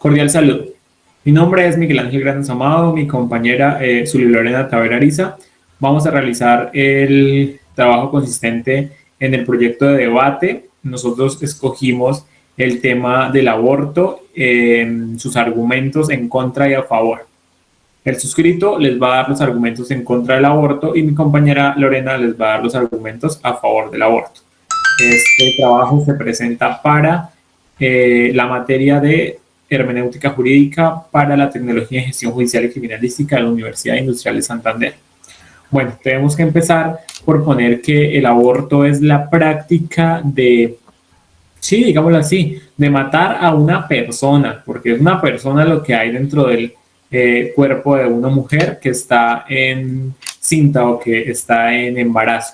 Cordial saludo. Mi nombre es Miguel Ángel Grandes Amado, mi compañera Zuli Lorena Tavera Ariza. Vamos a realizar el trabajo consistente en el proyecto de debate. Nosotros escogimos el tema del aborto, sus argumentos en contra y a favor. El suscrito les va a dar los argumentos en contra del aborto y mi compañera Lorena les va a dar los argumentos a favor del aborto. Este trabajo se presenta para la materia de hermenéutica jurídica para la tecnología en gestión judicial y criminalística de la Universidad Industrial de Santander. Bueno, tenemos que empezar por poner que el aborto es la práctica de, sí, digámoslo así, de matar a una persona, porque es una persona lo que hay dentro del cuerpo de una mujer que está en cinta o que está en embarazo.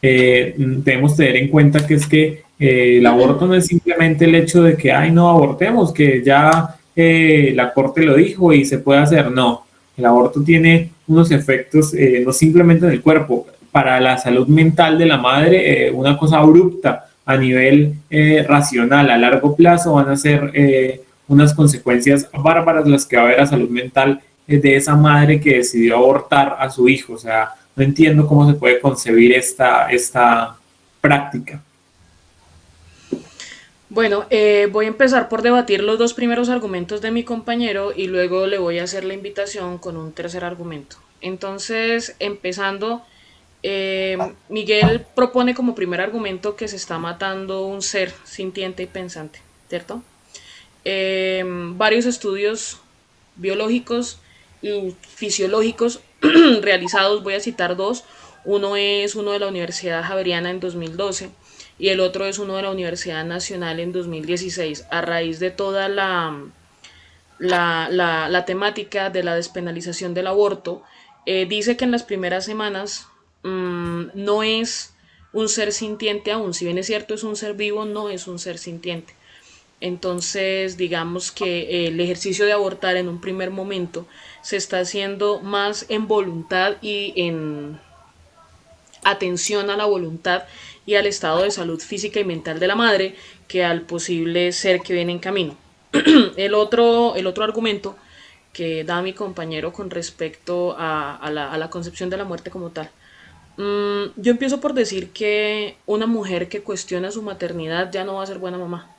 Debemos tener en cuenta que es que el aborto no es simplemente el hecho de que, ay, no abortemos, que ya la corte lo dijo y se puede hacer. No, el aborto tiene unos efectos no simplemente en el cuerpo, para la salud mental de la madre, una cosa abrupta a nivel racional, a largo plazo van a ser unas consecuencias bárbaras las que va a haber a salud mental de esa madre que decidió abortar a su hijo. O sea, no entiendo cómo se puede concebir esta práctica. Bueno, voy a empezar por debatir los dos primeros argumentos de mi compañero y luego le voy a hacer la invitación con un tercer argumento. Entonces, empezando, Miguel propone como primer argumento que se está matando un ser sintiente y pensante, ¿cierto? Varios estudios biológicos y fisiológicos realizados, voy a citar dos. Uno es uno de la Universidad Javeriana en 2012 y el otro es uno de la Universidad Nacional en 2016, a raíz de toda la temática de la despenalización del aborto. Dice que en las primeras semanas no es un ser sintiente aún, si bien es cierto es un ser vivo, no es un ser sintiente. Entonces, digamos que el ejercicio de abortar en un primer momento se está haciendo más en voluntad y en atención a la voluntad y al estado de salud física y mental de la madre que al posible ser que viene en camino. el otro argumento que da mi compañero con respecto a la concepción de la muerte como tal. Yo empiezo por decir que una mujer que cuestiona su maternidad ya no va a ser buena mamá.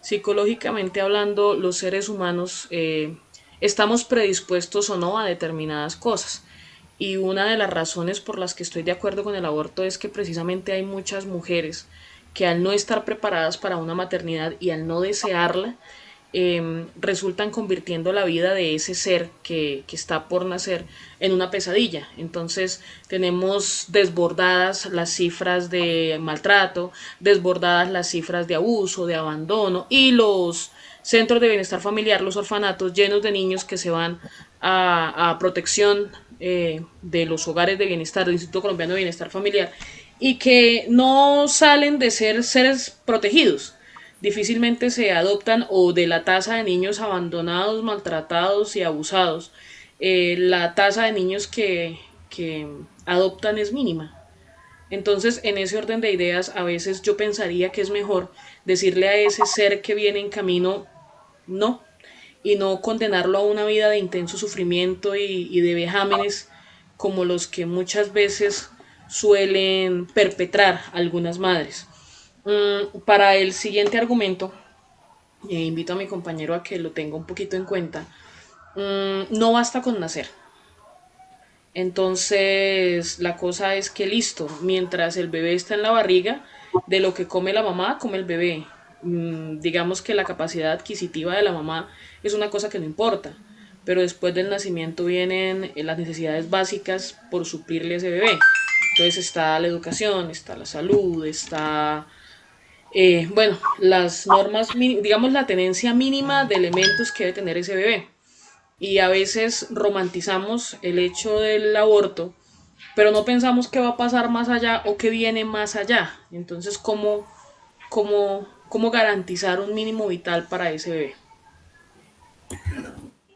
Psicológicamente hablando, los seres humanos estamos predispuestos o no a determinadas cosas. Y una de las razones por las que estoy de acuerdo con el aborto es que precisamente hay muchas mujeres que al no estar preparadas para una maternidad y al no desearla, resultan convirtiendo la vida de ese ser que está por nacer en una pesadilla. Entonces tenemos desbordadas las cifras de maltrato, desbordadas las cifras de abuso, de abandono y los centros de bienestar familiar, los orfanatos llenos de niños que se van a protección de los hogares de bienestar, del Instituto Colombiano de Bienestar Familiar, y que no salen de ser seres protegidos. Difícilmente se adoptan, o de la tasa de niños abandonados, maltratados y abusados, la tasa de niños que adoptan es mínima. Entonces, en ese orden de ideas, a veces yo pensaría que es mejor decirle a ese ser que viene en camino no, y no condenarlo a una vida de intenso sufrimiento y de vejámenes como los que muchas veces suelen perpetrar algunas madres. Para el siguiente argumento, invito a mi compañero a que lo tenga un poquito en cuenta. No basta con nacer. Entonces, la cosa es que listo, mientras el bebé está en la barriga, de lo que come la mamá, come el bebé. Digamos que la capacidad adquisitiva de la mamá es una cosa que no importa, pero después del nacimiento vienen las necesidades básicas por suplirle a ese bebé. Entonces está la educación, está la salud, está, bueno, las normas, digamos la tenencia mínima de elementos que debe tener ese bebé. Y a veces romantizamos el hecho del aborto, pero no pensamos qué va a pasar más allá o qué viene más allá. Entonces, ¿cómo garantizar un mínimo vital para ese bebé?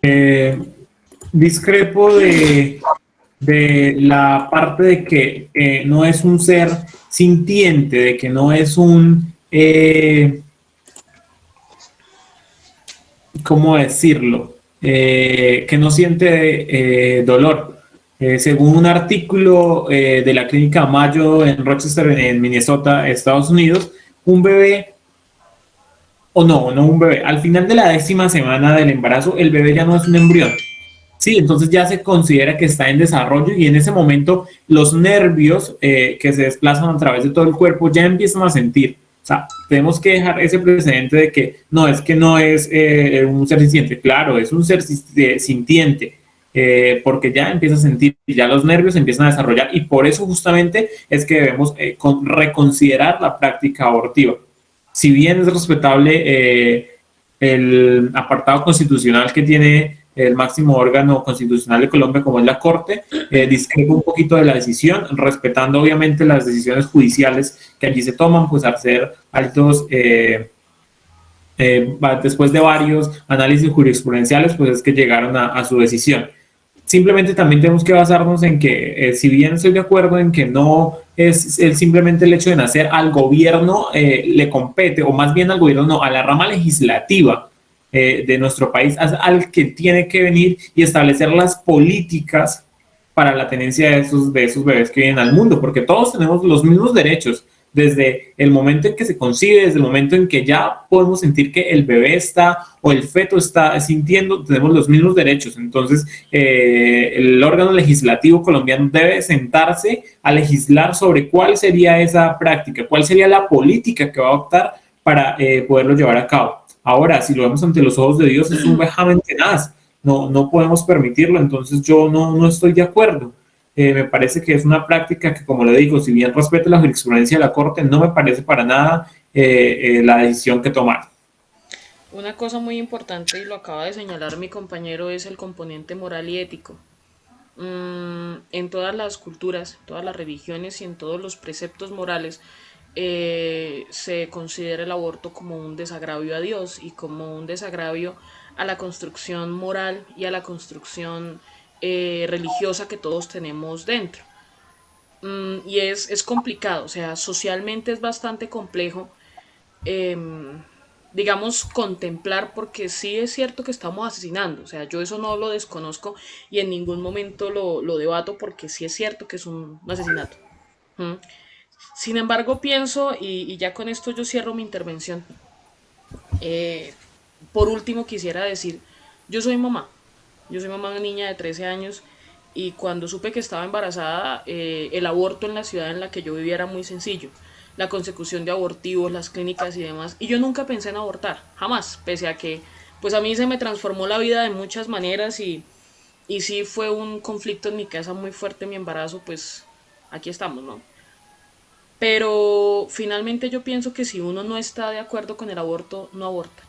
Eh, Discrepo de la parte de que no es un ser sintiente, de que no es un ¿cómo decirlo? Que no siente dolor. Según un artículo de la clínica Mayo en Rochester, en Minnesota, Estados Unidos, un bebé, o no, no un bebé, al final de la 10ª semana del embarazo, el bebé ya no es un embrión. Sí, entonces ya se considera que está en desarrollo y en ese momento los nervios que se desplazan a través de todo el cuerpo ya empiezan a sentir. O sea, tenemos que dejar ese precedente de que no es un ser sintiente. Claro, es un ser sintiente, porque ya empieza a sentir, ya los nervios se empiezan a desarrollar y por eso justamente es que debemos reconsiderar la práctica abortiva. Si bien es respetable el apartado constitucional que tiene el máximo órgano constitucional de Colombia, como es la Corte, discrepo un poquito de la decisión, respetando obviamente las decisiones judiciales que allí se toman, pues al ser altos, después de varios análisis jurisprudenciales, pues es que llegaron a su decisión. Simplemente también tenemos que basarnos en que, si bien estoy de acuerdo en que no es simplemente el hecho de nacer, al gobierno le compete, o más bien al gobierno, no, a la rama legislativa de nuestro país, al que tiene que venir y establecer las políticas para la tenencia de esos bebés que vienen al mundo, porque todos tenemos los mismos derechos, desde el momento en que se concibe, desde el momento en que ya podemos sentir que el bebé está o el feto está sintiendo, tenemos los mismos derechos. Entonces, el órgano legislativo colombiano debe sentarse a legislar sobre cuál sería esa práctica, cuál sería la política que va a optar para poderlo llevar a cabo. Ahora, si lo vemos ante los ojos de Dios, es un vejamen tenaz. No, no podemos permitirlo, entonces yo no estoy de acuerdo. Me parece que es una práctica que, como le digo, si bien respeto la jurisprudencia de la Corte, no me parece para nada la decisión que tomar. Una cosa muy importante, y lo acaba de señalar mi compañero, es el componente moral y ético. En todas las culturas, todas las religiones y en todos los preceptos morales se considera el aborto como un desagravio a Dios y como un desagravio a la construcción moral y a la construcción religiosa que todos tenemos dentro. Y es complicado, o sea, socialmente es bastante complejo, eh, digamos, contemplar, porque sí es cierto que estamos asesinando, o sea, yo eso no lo desconozco y en ningún momento lo debato porque sí es cierto que es un asesinato. ¿Mm? Sin embargo, pienso, y ya con esto yo cierro mi intervención, eh, por último quisiera decir, yo soy mamá, yo soy mamá de una niña de 13 años y cuando supe que estaba embarazada, el aborto en la ciudad en la que yo vivía era muy sencillo. La consecución de abortivos, las clínicas y demás. Y yo nunca pensé en abortar, jamás, pese a que pues a mí se me transformó la vida de muchas maneras y sí fue un conflicto en mi casa muy fuerte mi embarazo, pues aquí estamos, ¿no? Pero finalmente yo pienso que si uno no está de acuerdo con el aborto, no aborta.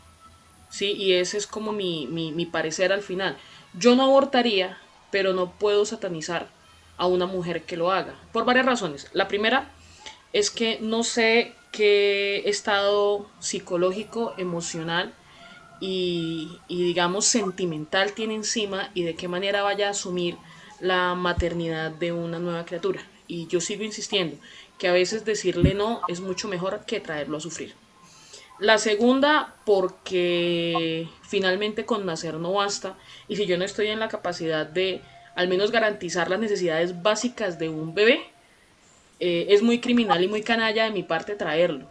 Sí, y ese es como mi parecer al final. Yo no abortaría, pero no puedo satanizar a una mujer que lo haga, por varias razones. La primera es que no sé qué estado psicológico, emocional y digamos sentimental tiene encima y de qué manera vaya a asumir la maternidad de una nueva criatura. Y yo sigo insistiendo que a veces decirle no es mucho mejor que traerlo a sufrir. La segunda, porque finalmente con nacer no basta y si yo no estoy en la capacidad de al menos garantizar las necesidades básicas de un bebé, es muy criminal y muy canalla de mi parte traerlo.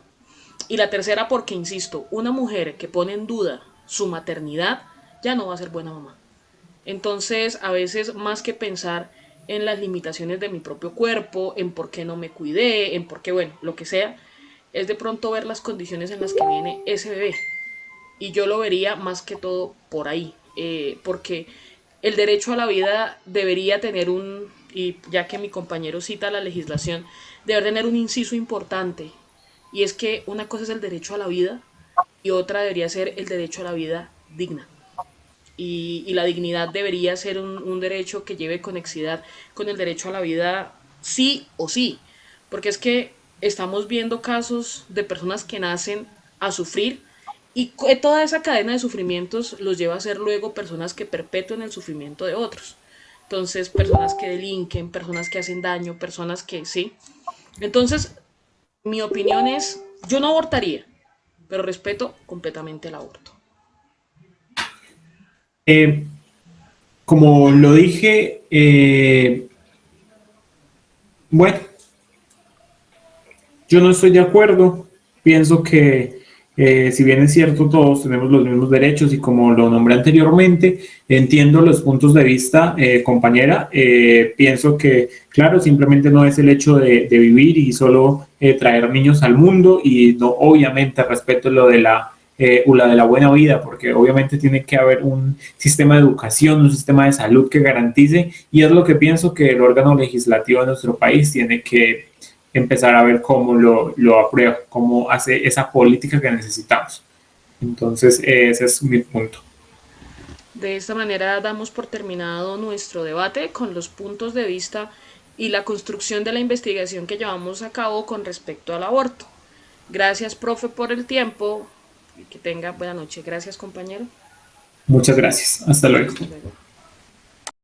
Y la tercera, porque insisto, una mujer que pone en duda su maternidad ya no va a ser buena mamá. Entonces, a veces más que pensar en las limitaciones de mi propio cuerpo, en por qué no me cuidé, en por qué, bueno, lo que sea, es de pronto ver las condiciones en las que viene ese bebé. Y yo lo vería más que todo por ahí, porque el derecho a la vida debería tener un, y ya que mi compañero cita la legislación, debe tener un inciso importante, y es que una cosa es el derecho a la vida y otra debería ser el derecho a la vida digna. Y la dignidad debería ser un derecho que lleve conexidad con el derecho a la vida sí o sí, porque es que estamos viendo casos de personas que nacen a sufrir y toda esa cadena de sufrimientos los lleva a ser luego personas que perpetúen el sufrimiento de otros. Entonces, personas que delinquen, personas que hacen daño, personas que sí. Entonces, mi opinión es, yo no abortaría, pero respeto completamente el aborto. Como lo dije, bueno, yo no estoy de acuerdo. Pienso que si bien es cierto, todos tenemos los mismos derechos y como lo nombré anteriormente, entiendo los puntos de vista, compañera. Pienso que, claro, simplemente no es el hecho de vivir y solo traer niños al mundo y no, obviamente respeto lo de la buena vida, porque obviamente tiene que haber un sistema de educación, un sistema de salud que garantice, y es lo que pienso que el órgano legislativo de nuestro país tiene que empezar a ver cómo lo aprueba, cómo hace esa política que necesitamos. Entonces, ese es mi punto. De esta manera damos por terminado nuestro debate con los puntos de vista y la construcción de la investigación que llevamos a cabo con respecto al aborto. Gracias, profe, por el tiempo y que tenga buena noche. Gracias, compañero. Muchas gracias. Hasta luego. Hasta luego.